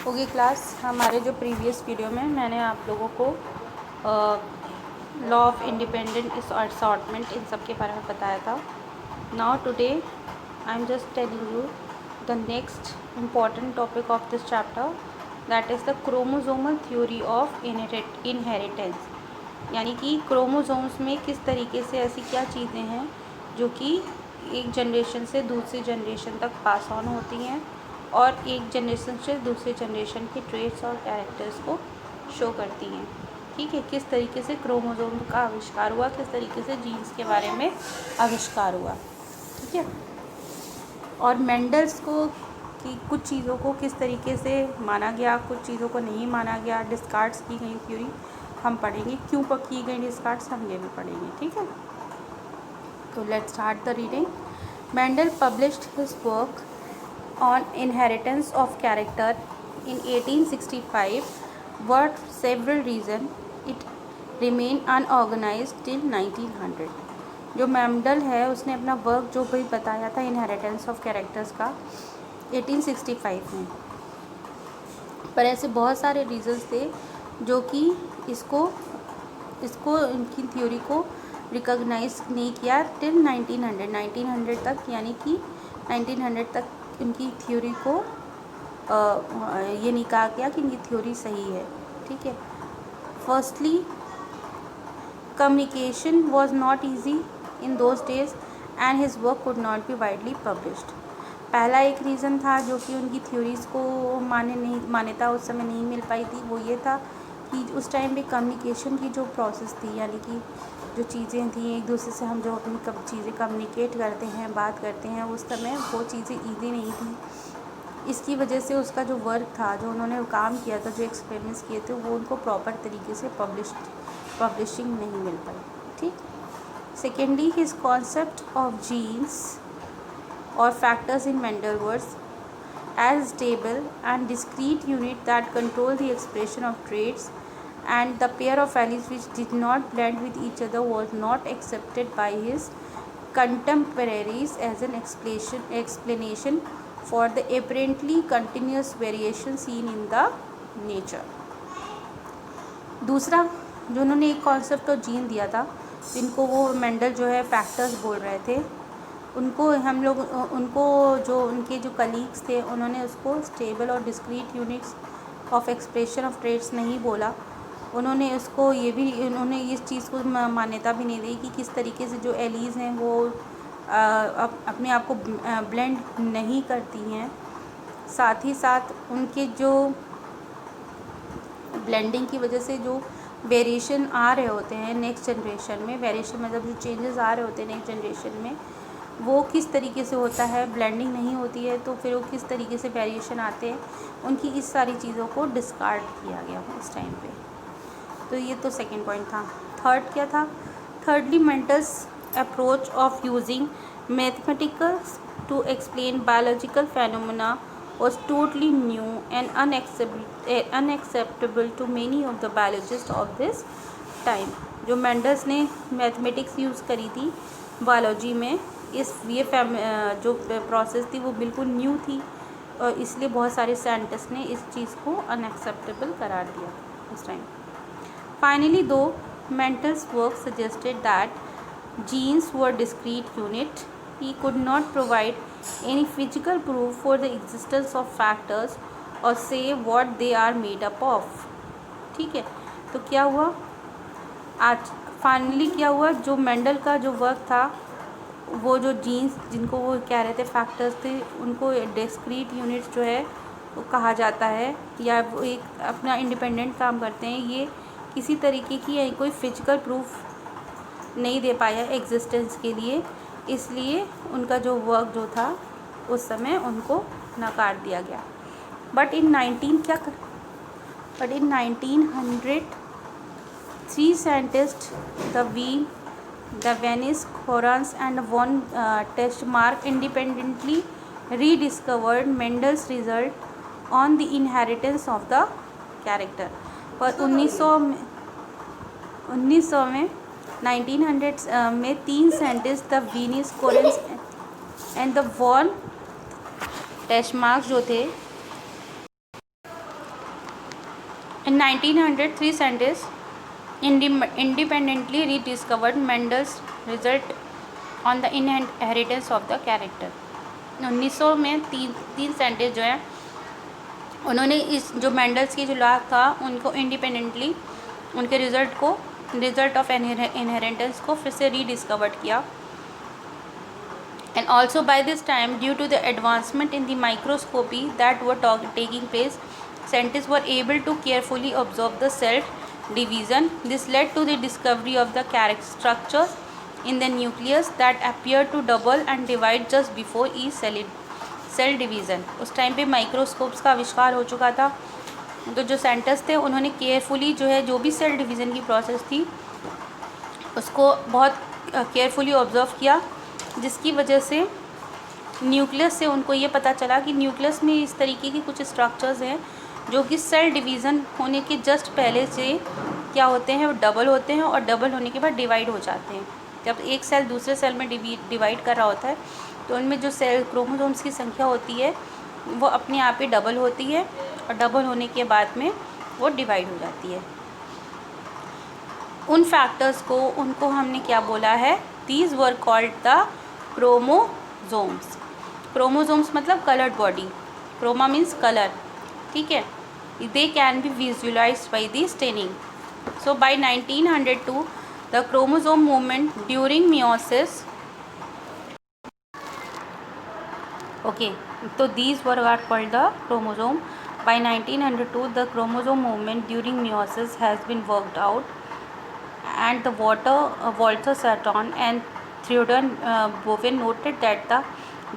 Okay class, हमारे जो previous video में मैंने आप लोगों को लॉ ऑफ इंडिपेंडेंट असॉर्टमेंट इन सब के बारे में बताया था. Now today I am just telling you the next important topic of this chapter, that is the chromosomal theory of inheritance. यानी कि क्रोमोसोम्स में किस तरीके से ऐसी क्या चीज़ें हैं जो कि एक जनरेशन से दूसरी जनरेशन तक पास ऑन होती हैं और एक जनरेशन से दूसरे जनरेशन के ट्रेट्स और कैरेक्टर्स को शो करती हैं. ठीक है, किस तरीके से क्रोमोसोम का आविष्कार हुआ, किस तरीके से जीन्स के बारे में आविष्कार हुआ. ठीक है, और मेंडल्स को कि कुछ चीज़ों को किस तरीके से माना गया, कुछ चीज़ों को नहीं माना गया, डिस्कार्ड्स की गई थ्योरी हम पढ़ेंगे, क्यों की गई डिस्कार्ड्स हम ये भी पढ़ेंगे. ठीक है, तो let's start the reading. Mendel published his work on inheritance of character in 1865, but several reasons it remained unorganized till 1900. जो मेंडल है उसने अपना वर्क जो भी बताया था इनहेरिटेंस ऑफ कैरेक्टर्स का 1865 में, पर ऐसे बहुत सारे रीजंस थे जो कि इसको इनकी थ्योरी को रिकॉग्नाइज नहीं किया टिल 1900 तक. यानी कि 1900 तक इनकी थ्योरी को ये नहीं कहा गया कि इनकी थ्योरी सही है. ठीक है, firstly communication was not easy in those days and his work could not be widely published. पहला एक रीज़न था जो कि उनकी थ्योरीज़ को मान्यता उस समय नहीं मिल पाई थी, वो ये था कि उस टाइम पे कम्युनिकेशन की जो प्रोसेस थी, यानी कि जो चीज़ें थी एक दूसरे से हम जो अपनी चीज़ें कम्युनिकेट करते हैं, बात करते हैं, उस समय वो चीज़ें ईजी नहीं थी. इसकी वजह से उसका जो वर्क था, जो उन्होंने काम किया था, जो एक्सपेरिमेंट्स किए थे, वो उनको प्रॉपर तरीके से पब्लिशिंग नहीं मिल पाई. ठीक. Secondly his concept of genes or factors in Mendel words as stable and discrete unit that control the expression of traits, and the pair of values which did not blend with each other was not accepted by his contemporaries as an explanation for the apparently continuous variation seen in the nature. दूसरा जो उन्होंने एक concept of gene दिया था, जिनको वो Mendel जो है फैक्टर्स बोल रहे थे, उनको जो उनके जो कलीग्स थे उन्होंने उसको स्टेबल और discrete units of expression of traits नहीं बोला. उन्होंने इस चीज़ को मान्यता भी नहीं दी कि किस तरीके से जो एलीज हैं वो अपने आप को ब्लेंड नहीं करती हैं. साथ ही साथ उनके जो ब्लेंडिंग की वजह से जो वेरिएशन आ रहे होते हैं नेक्स्ट जनरेशन में, वेरिएशन मतलब जो चेंजेस आ रहे होते हैं नेक्स्ट जनरेशन में, वो किस तरीके से होता है, ब्लेंडिंग नहीं होती है तो फिर वो किस तरीके से वेरिएशन आते हैं, उनकी इस सारी चीज़ों को डिस्कार्ड किया गया उस टाइम पे. तो ये तो सेकंड पॉइंट था. थर्ड क्या था? Thirdly Mendel's approach of using mathematics to explain biological phenomena was totally new and unacceptable to many of the biologists of this time. जो मेंडल्स ने मैथमेटिक्स यूज़ करी थी बायोलॉजी में, जो प्रोसेस थी वो बिल्कुल न्यू थी और इसलिए बहुत सारे साइंटिस्ट ने इस चीज़ को अनएक्सेप्टेबल करार दिया उस टाइम. फाइनली दो Mendel's work suggested that genes were discrete unit, he could not provide any physical proof for the existence of factors or say what they are made up of. ठीक है, तो क्या हुआ आज फाइनली क्या हुआ, जो मेंडल का जो वर्क था, वो जो जीन्स जिनको वो कह रहे थे फैक्टर्स थे, उनको डिस्क्रीट यूनिट्स जो है वो कहा जाता है, या वो एक अपना इंडिपेंडेंट काम करते हैं. ये किसी तरीके की कोई फिजिकल प्रूफ नहीं दे पाया एग्जिस्टेंस के लिए, इसलिए उनका जो वर्क जो था उस समय उनको नकार दिया गया. But in 1900 3 scientist de Vries Correns and von Tschermak independently rediscovered Mendel's result on the inheritance of the character. पर 1900 में 1900 में 3 scientist de Vries Correns and the von Tschermak जो थे In 1900, three scientists independently rediscovered Mendel's result on the inheritance of the character. 1900 में तीन scientist जो हैं उन्होंने इस जो मेंडल्स की जो लॉ था उनको इंडिपेंडेंटली उनके रिजल्ट ऑफ इनहेरिटेंस को फिर से रीडिस्कवर्ड किया. And also by this time, due to the advancement in the microscopy that were taking place, scientists were able to carefully observe the cell division. This led to the discovery of the structures in the nucleus that appeared to double and divide just before each cell division. उस time पे microscopes का आविष्कार हो चुका था. तो जो scientist थे उन्होंने केयरफुली जो भी सेल डिवीज़न की प्रोसेस थी उसको बहुत केयरफुली ऑब्ज़र्व किया, जिसकी वजह से न्यूक्लियस से उनको ये पता चला कि न्यूक्लियस में इस तरीके के कुछ स्ट्रक्चर्स हैं जो कि सेल डिवीज़न होने के जस्ट पहले से क्या होते हैं, वो डबल होते हैं और डबल होने के बाद डिवाइड हो जाते हैं. जब एक सेल दूसरे सेल में डिवाइड कर रहा होता है तो उनमें जो सेल क्रोमोसोम्स की संख्या होती है वो अपने आप ही डबल होती है और डबल होने के बाद में वो डिवाइड हो जाती है. उन फैक्टर्स को उनको हमने क्या बोला है, these were called the chromosomes. Chromosomes मतलब coloured body, chroma means colour, ठीक है. They can be visualised by the staining. So by 1902 the chromosome movement during meiosis, okay, तो these were are called the chromosome. By 1902 the chromosome movement during meiosis has been worked out, and the Walter Saturn and Theodore Bowen noted that the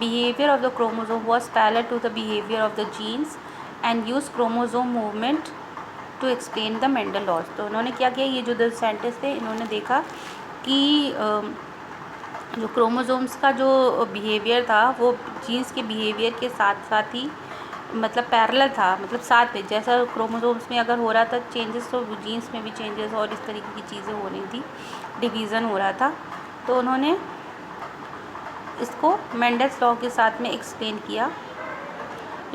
behavior of the chromosome was parallel to the behavior of the genes and used chromosome movement to explain the Mendel laws. तो उन्होंने क्या किया, ये जो 10 scientist थे इन्होंने देखा कि जो क्रोमोसोम्स का जो बिहेवियर था वो जीन्स के बिहेवियर के साथ साथ ही मतलब पैरेलल था, मतलब साथ में जैसा क्रोमोसोम्स में अगर हो रहा था चेंजेस तो जीन्स में भी चेंजेस और इस तरीके की चीज़ें हो रही थी, डिवीज़न हो रहा था. तो उन्होंने इसको मेंडल्स लॉ के साथ में एक्सप्लेन किया.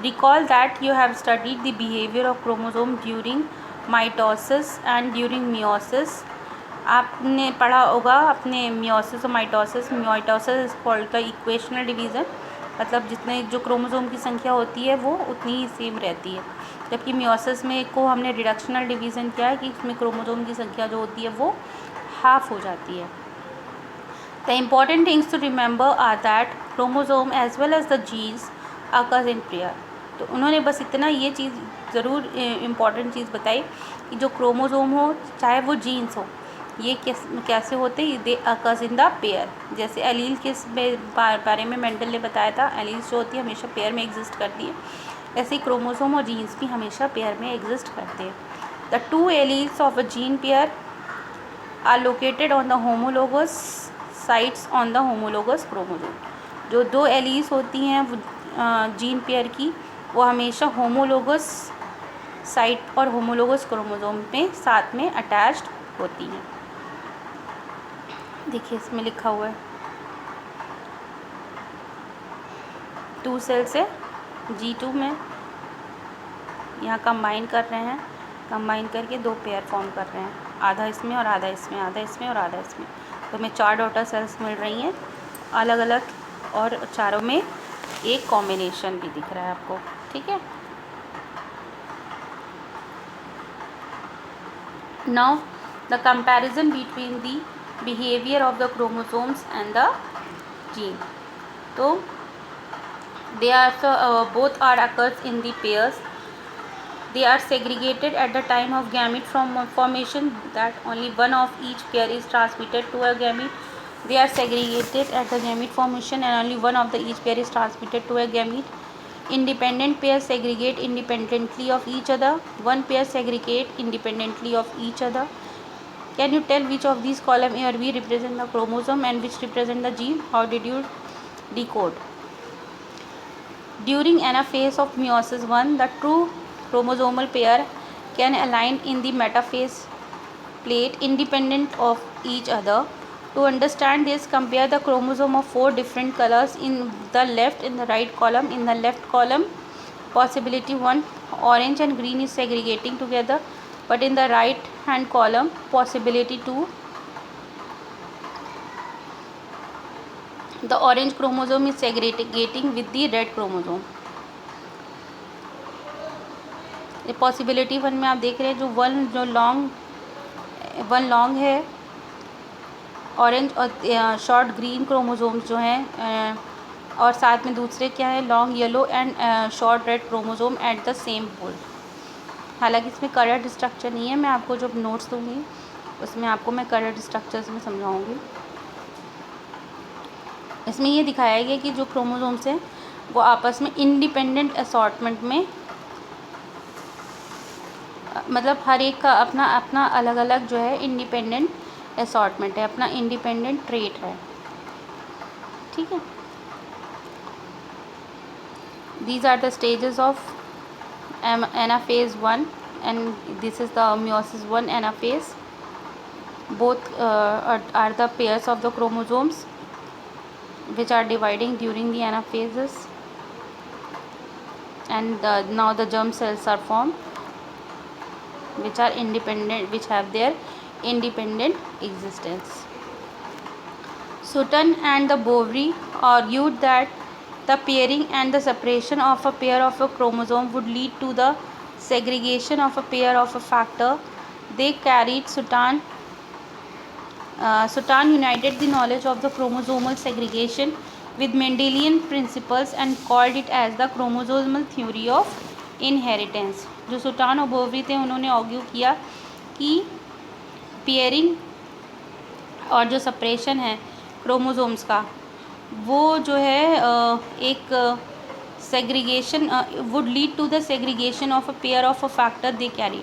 Recall that you have studied the behaviour of chromosome during mitosis and during meiosis. आपने पढ़ा होगा अपने मियोसिस और mitosis. Mitosis is called the equational division, मतलब जितने जो क्रोमोसोम की संख्या होती है वो उतनी ही सेम रहती है, जबकि मियोसिस में को हमने रिडक्शनल डिवीज़न किया है कि इसमें क्रोमोसोम की संख्या जो होती है वो हाफ हो जाती है. The important things to remember are that chromosome as well as the genes occurs in pair. तो उन्होंने बस इतना ये चीज़ ज़रूर इम्पॉर्टेंट चीज़ बताई कि जो क्रोमोसोम हो चाहे वो जीन्स हो ये कैसे होते हैं, दे अकर्स इन द पेयर. जैसे एलील के बारे में मेंडल ने बताया था, एलील्स जो होती है हमेशा पेयर में एग्जिस्ट करती है, ऐसे ही क्रोमोसोम और जीन्स भी हमेशा पेयर में एग्जिस्ट करते हैं. The two alleles of a gene pair are located on the homologous sites on the homologous chromosome. जो दो एलील्स होती हैं जीन पेयर की वो हमेशा होमोलोगस साइट और होमोलोगस क्रोमोसोम में साथ में अटैच्ड होती हैं. देखिए इसमें लिखा हुआ है 2 सेल्स है G2 में, यहाँ कंबाइन कर रहे हैं, कंबाइन करके 2 पेयर फॉर्म कर रहे हैं, आधा इसमें और आधा इसमें, आधा इसमें और आधा इसमें. तो हमें 4 डॉटर सेल्स मिल रही हैं अलग अलग, और चारों में एक कॉम्बिनेशन भी दिख रहा है आपको, ठीक है. Now the comparison between the behavior of the chromosomes and the gene. So they are both are occurs in the pairs. They are segregated at the time of gamete formation, that only one of each pair is transmitted to a gamete. They are segregated at the gamete formation and only one of the each pair is transmitted to a gamete. Independent pairs segregate independently of each other. One pair segregate independently of each other. Can you tell which of these column A or B represent the chromosome and which represent the gene? How did you decode? During anaphase of meiosis 1, the true chromosomal pair can align in the metaphase plate independent of each other. To understand this, compare the chromosome of 4 different colors in the left and the right column. In the left column, possibility 1, orange and green is segregating together. but in the right hand column possibility 2 the orange chromosome is segregating with the red chromosome. Possibility 1 में आप देख रहे हैं जो one long है orange और short green chromosomes जो हैं और साथ में दूसरे क्या है long yellow and short red chromosome at the same pole. हालांकि इसमें करेक्ट स्ट्रक्चर नहीं है, मैं आपको जब नोट्स दूँगी उसमें आपको मैं करेक्ट स्ट्रक्चर्स में समझाऊँगी. इसमें ये दिखाया गया कि जो क्रोमोसोम्स हैं वो आपस में इंडिपेंडेंट असॉर्टमेंट में मतलब हर एक का अपना अपना अलग अलग जो है इंडिपेंडेंट असॉर्टमेंट है, अपना इंडिपेंडेंट ट्रेट है. ठीक है. These are the stages of anaphase 1 and this is the meiosis 1 anaphase. Both are the pairs of the chromosomes which are dividing during the anaphases and now the germ cells are formed which are independent, which have their independent existence. Sutton and the Boveri argued that the pairing and the separation of a pair of a chromosome would lead to the segregation of a pair of a factor they carried. Sutton united the knowledge of the chromosomal segregation with Mendelian principles and called it as the chromosomal theory of inheritance. जो सुटान और Boveri थे उन्होंने argue किया कि pairing और जो separation है chromosomes का वो जो है एक segregation would lead to the segregation of a pair of a factor they carry.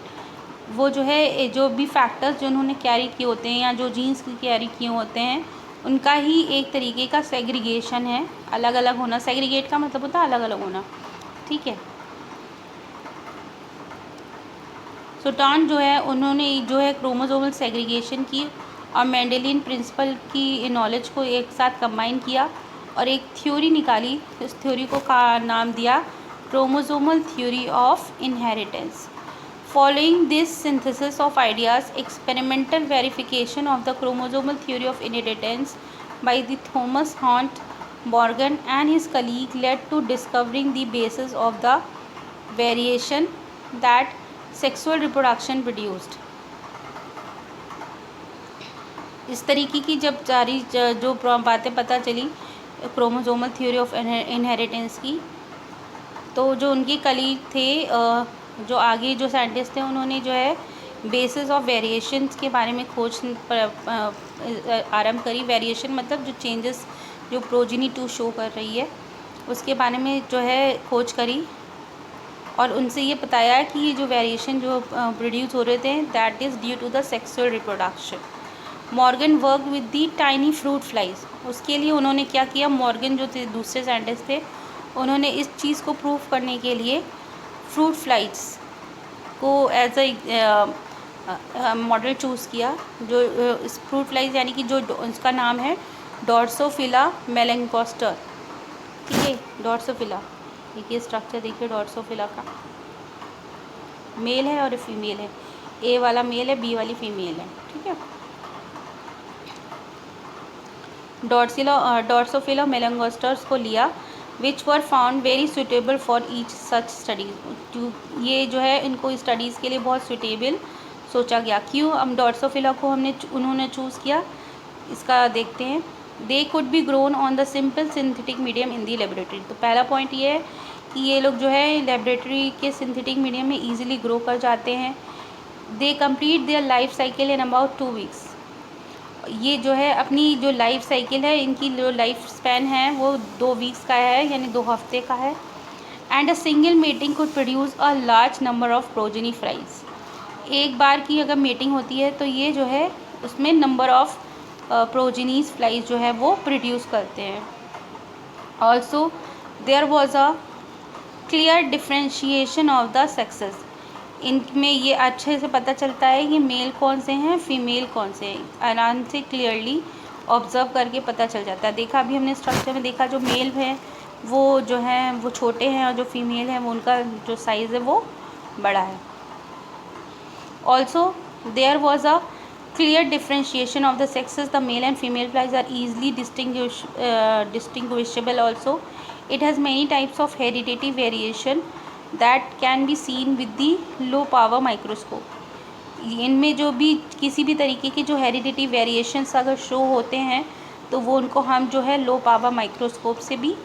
वो जो है जो भी फैक्टर्स जो उन्होंने कैरी किए होते हैं या जो जीन्स कैरी किए होते हैं उनका ही एक तरीके का सेग्रीगेशन है, अलग अलग होना. सेग्रीगेट का मतलब होता है अलग अलग होना. ठीक है. सुटान जो है उन्होंने जो है क्रोमोसोमल सेग्रीगेशन की और मेंडेलियन प्रिंसिपल की नॉलेज को एक साथ कंबाइन किया और एक थ्योरी निकाली. इस थ्योरी को का नाम दिया chromosomal theory of inheritance. Following this synthesis of ideas experimental verification of the chromosomal theory of inheritance by the Thomas Hunt Morgan and his colleague led to discovering the basis of the variation that sexual reproduction produced. इस तरीके की जब सारी जो बातें पता चली chromosomal theory of inheritance की, तो जो उनके कलीग थे जो आगे जो साइंटिस्ट थे उन्होंने जो है बेसिस ऑफ वेरिएशंस के बारे में खोज आरंभ करी. वेरिएशन मतलब जो चेंजेस जो प्रोजेनी 2 शो कर रही है उसके बारे में जो है खोज करी और उनसे ये बताया कि ये जो वेरिएशन जो प्रोड्यूस हो रहे थे that is due to the sexual reproduction. Morgan work with the tiny fruit flies. उसके लिए उन्होंने क्या किया, मॉर्गन जो थे दूसरे साइंटिस्ट थे उन्होंने इस चीज़ को प्रूव करने के लिए फ्रूट फ्लाइज को एज अ मॉडल चूज़ किया. जो इस फ्रूट फ्लाइज यानी कि जो उसका नाम है डॉर्सोफिला मेलेंकोस्टर. ठीक है. डॉर्सोफिला देखिए स्ट्रक्चर देखिए डॉर्सोफिला का मेल है और फीमेल है. ए वाला मेल है, बी वाली फीमेल है. ठीक है. डॉर्सोफिला मेलेंकोस्टर्स को लिया which were found very suitable for each such studies. ये जो है इनको स्टडीज़ के लिए बहुत सुटेबल सोचा गया. क्यों हम डॉर्सोफिला को उन्होंने चूज़ किया इसका देखते हैं. They could be grown on the simple synthetic medium in the laboratory. तो पहला पॉइंट ये है कि ये लोग जो है लेबोरेटरी के सिंथेटिक मीडियम में ईजिली ग्रो कर जाते हैं. दे complete their life cycle in about 2 weeks. ये जो है अपनी जो लाइफ साइकिल है इनकी जो लाइफ स्पैन है वो 2 वीक्स का है यानी 2 हफ्ते का है. And a single meeting could produce a large number of progeny flies. एक बार की अगर मीटिंग होती है तो ये जो है उसमें नंबर ऑफ प्रोजेनीज फ्लाइज जो है वो प्रोड्यूस करते हैं. Also there was a clear differentiation of the sexes. इनमें ये अच्छे से पता चलता है कि मेल कौन से हैं फीमेल कौन से हैं. आराम से क्लियरली ऑब्ज़र्व करके पता चल जाता है. देखा अभी हमने स्ट्रक्चर में देखा जो मेल है वो जो हैं वो छोटे हैं और जो फीमेल हैं वो उनका जो साइज़ है वो बड़ा है. Also, there was a clear differentiation of the sexes. The male and female flies are easily distinguishable. Also, it has many types of hereditary variation that can be seen with the low power microscope. इनमें जो भी किसी भी तरीके के जो heredity variations अगर show होते हैं तो वो उनको हम जो है लो पावर माइक्रोस्कोप से भी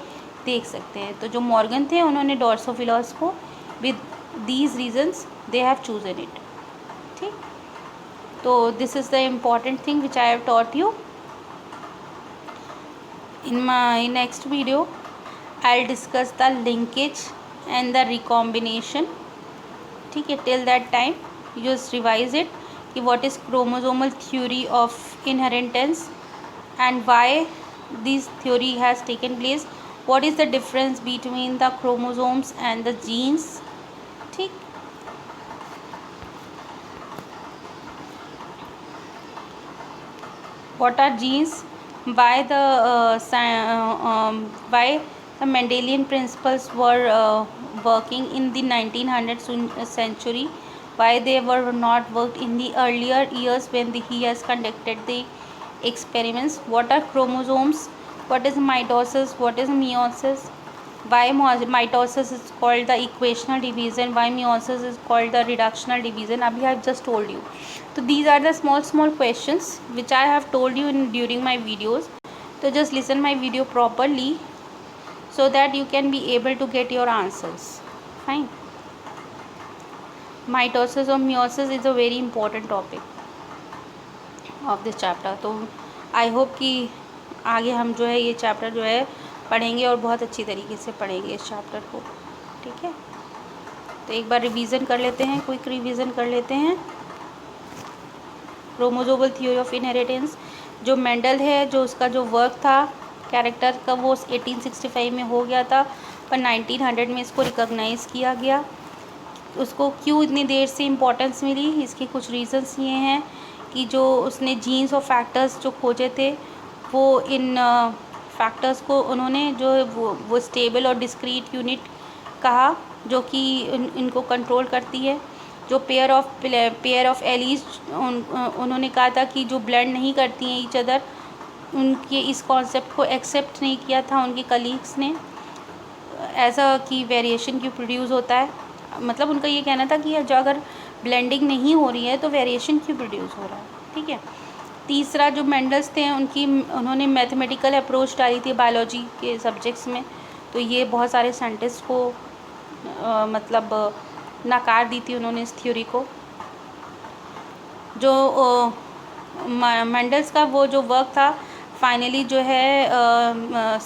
देख सकते हैं. तो जो मॉर्गन थे उन्होंने डॉर्सोफिलस को with these reasons they have chosen it. ठीक. तो this is the important thing which I have taught you. in my next video I'll discuss the linkage and the recombination. ठीक है. till that time you just revise it कि what is chromosomal theory of inheritance and why this theory has taken place, what is the difference between the chromosomes and the genes. ठीक. what are genes, why the Mendelian principles were working in the 1900 century, why they were not worked in the earlier years when he has conducted the experiments. What are chromosomes, what is mitosis, what is meiosis, why mitosis is called the equational division, why meiosis is called the reductional division. Abhi I have just told you. So these are the small questions which I have told you during my videos. So just listen my video properly so that you can be able to get your answers. Fine. Mitosis or meiosis is a very important topic of this chapter. तो I hope कि आगे हम जो है ये chapter जो है पढ़ेंगे और बहुत अच्छी तरीके से पढ़ेंगे इस चैप्टर को. ठीक है. तो एक बार रिवीजन कर लेते हैं, क्विक रिवीजन कर लेते हैं. क्रोमोसोमल थ्योरी ऑफ इनहेरिटेंस जो मेंडल है, जो उसका जो वर्क था कैरेक्टर का वो 1865 में हो गया था, पर 1900 में इसको रिकॉग्नाइज़ किया गया. उसको क्यों इतनी देर से इम्पोर्टेंस मिली, इसके कुछ रीजंस ये हैं कि जो उसने जीन्स और फैक्टर्स जो खोजे थे वो इन फैक्टर्स को उन्होंने जो वो स्टेबल और डिस्क्रीट यूनिट कहा जो कि इनको कंट्रोल करती है. जो पेयर ऑफ एलीज उन्होंने कहा था कि जो ब्लेंड नहीं करती हैं ईच अदर, उनके इस कॉन्सेप्ट को एक्सेप्ट नहीं किया था उनके कलीग्स ने. ऐसा कि वेरिएशन क्यों प्रोड्यूस होता है, मतलब उनका ये कहना था कि जो अगर ब्लेंडिंग नहीं हो रही है तो वेरिएशन क्यों प्रोड्यूस हो रहा है. ठीक है. तीसरा जो मेंडल्स थे उन्होंने मैथमेटिकल अप्रोच डाली थी बायोलॉजी के सब्जेक्ट्स में, तो ये बहुत सारे साइंटिस्ट को मतलब नकार दी थी उन्होंने इस थ्योरी को. जो मेंडल्स का वो जो वर्क था फाइनली जो है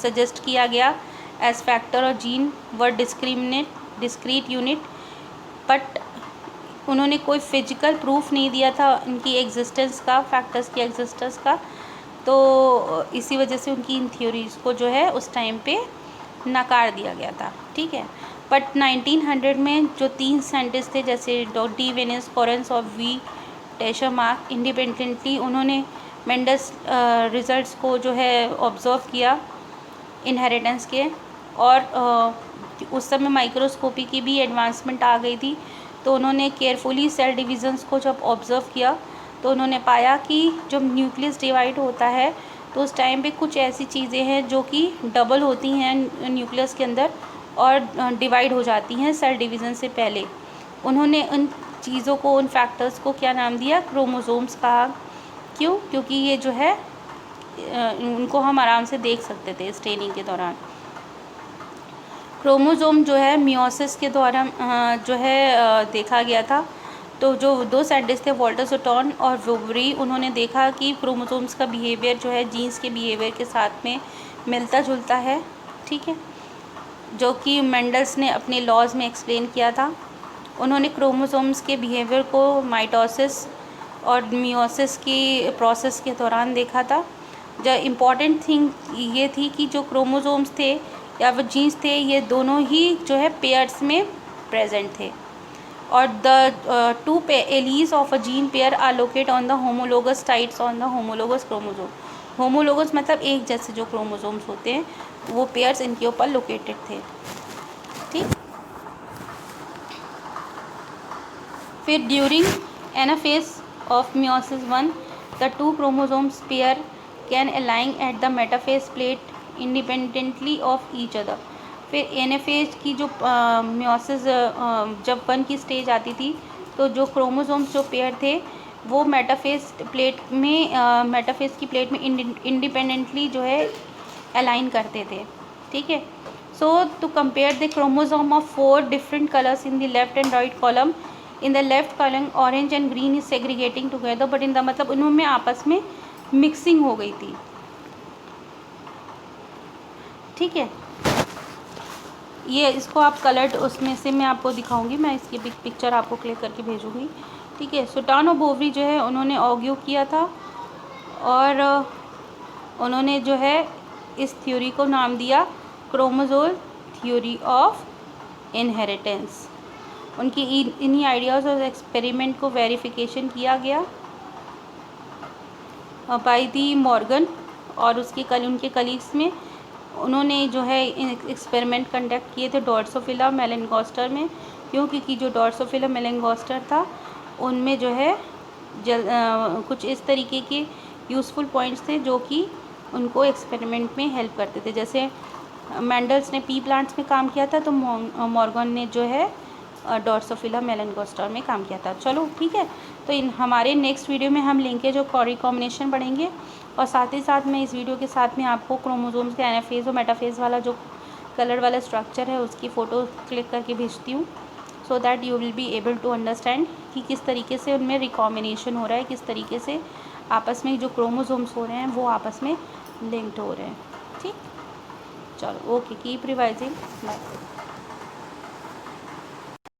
सजेस्ट किया गया एज फैक्टर और gene were discrete unit, but उन्होंने कोई फिजिकल प्रूफ नहीं दिया था उनकी एग्जिस्टेंस का, फैक्टर्स की एग्जिस्टेंस का. तो इसी वजह से उनकी इन थ्योरीज़ को जो है उस टाइम पे नकार दिया गया था. ठीक है. बट 1900 में जो 3 साइंटिस्ट थे जैसे डी वेनेस, कॉरेंस और वी टेशरमार्क, इंडिपेंडेंटली उन्होंने मेंडल्स रिजल्ट्स को जो है ऑब्ज़र्व किया इनहेरिटेंस के. और उस समय माइक्रोस्कोपी की भी एडवांसमेंट आ गई थी, तो उन्होंने केयरफुली सेल डिविज़न्स को जब ऑब्ज़र्व किया तो उन्होंने पाया कि जब न्यूक्लियस डिवाइड होता है तो उस टाइम पे कुछ ऐसी चीज़ें हैं जो कि डबल होती हैं न्यूक्लियस के अंदर और डिवाइड हो जाती हैं सेल डिवीज़न से पहले. उन्होंने उन चीज़ों को, उन फैक्टर्स को क्या नाम दिया, क्रोमोसोम्स कहा. क्यों? क्योंकि ये जो है उनको हम आराम से देख सकते थे स्टेनिंग के दौरान. क्रोमोसोम जो है मियोसिस के दौरान जो है देखा गया था. तो जो 2 साइंटिस्ट थे वॉल्टर सोटॉन और वोबरी, उन्होंने देखा कि क्रोमोसोम्स का बिहेवियर जो है जीन्स के बिहेवियर के साथ में मिलता जुलता है. ठीक है. जो कि मेंडल्स ने अपने लॉज में एक्सप्लेन किया था. उन्होंने क्रोमोसोम्स के बिहेवियर को माइटोसिस और मियोसिस की प्रोसेस के दौरान देखा था. जो इम्पॉर्टेंट थिंग ये थी कि जो क्रोमोसोम्स थे या वो जीन्स थे ये दोनों ही जो है पेयर्स में प्रेजेंट थे. और the 2 alleles of a gene pair are locate on the homologous sites on the homologous chromosome. Homologous मतलब एक जैसे जो क्रोमोसोम्स होते हैं वो पेयर्स इनके ऊपर लोकेटेड थे. ठीक. फिर during anaphase of meiosis 1 the 2 chromosomes pair can align at the metaphase plate independently of each other. फिर एनाफेज की जो मियोसिस जब 1 की स्टेज आती थी तो जो क्रोमोसोम्स जो पेयर थे वो मेटाफेज की प्लेट में इंडिपेंडेंटली जो है अलाइन करते थे। ठीक है। So to compare the chromosome of 4 different colours in the left and right column, in the left column orange and green is segregating together, but in the मतलब उनमें आपस में मिक्सिंग हो गई थी। ठीक है। ये इसको आप कलर्ड उसमें से मैं आपको दिखाऊंगी, मैं इसकी पिक्चर आपको क्लिक करके भेजूंगी। ठीक है। सुल्तान और बोवरी जो है उन्होंने आर्ग्यू किया था और उन्होंने जो है इस थ्योरी को नाम दिया क्रोमोसोम थ्योरी ऑफ इनहेरिटेंस। उनकी इन्हीं आइडियाज़ और एक्सपेरिमेंट को वेरिफिकेशन किया गया बाय दी मॉर्गन और उनके कलीग्स में। उन्होंने जो है एक्सपेरिमेंट कंडक्ट किए थे ड्रोसोफिला मेलनगोस्टर में, क्योंकि जो ड्रोसोफिला मेलनगोस्टर था उनमें जो है कुछ इस तरीके के यूज़फुल पॉइंट्स थे जो कि उनको एक्सपेरिमेंट में हेल्प करते थे। जैसे मेंडल्स ने पी प्लांट्स में काम किया था तो मॉर्गन ने जो है ड्रोसोफिला मेलनगोस्टर में काम किया था। चलो ठीक है। तो हमारे नेक्स्ट वीडियो में हम लिंकेज और रिकॉम्बिनेशन पढ़ेंगे और साथ ही साथ मैं इस वीडियो के साथ में आपको क्रोमोसोम्स के एनाफेज और मेटाफेज वाला जो कलर वाला स्ट्रक्चर है उसकी फ़ोटो क्लिक करके भेजती हूँ, so that you will be able to understand कि किस तरीके से उनमें रिकॉम्बिनेशन हो रहा है, किस तरीके से आपस में जो क्रोमोसोम्स हो रहे हैं वो आपस में लिंक्ड हो रहे हैं। ठीक। चलो ओके, कीप रिवाइजिंग, बाय।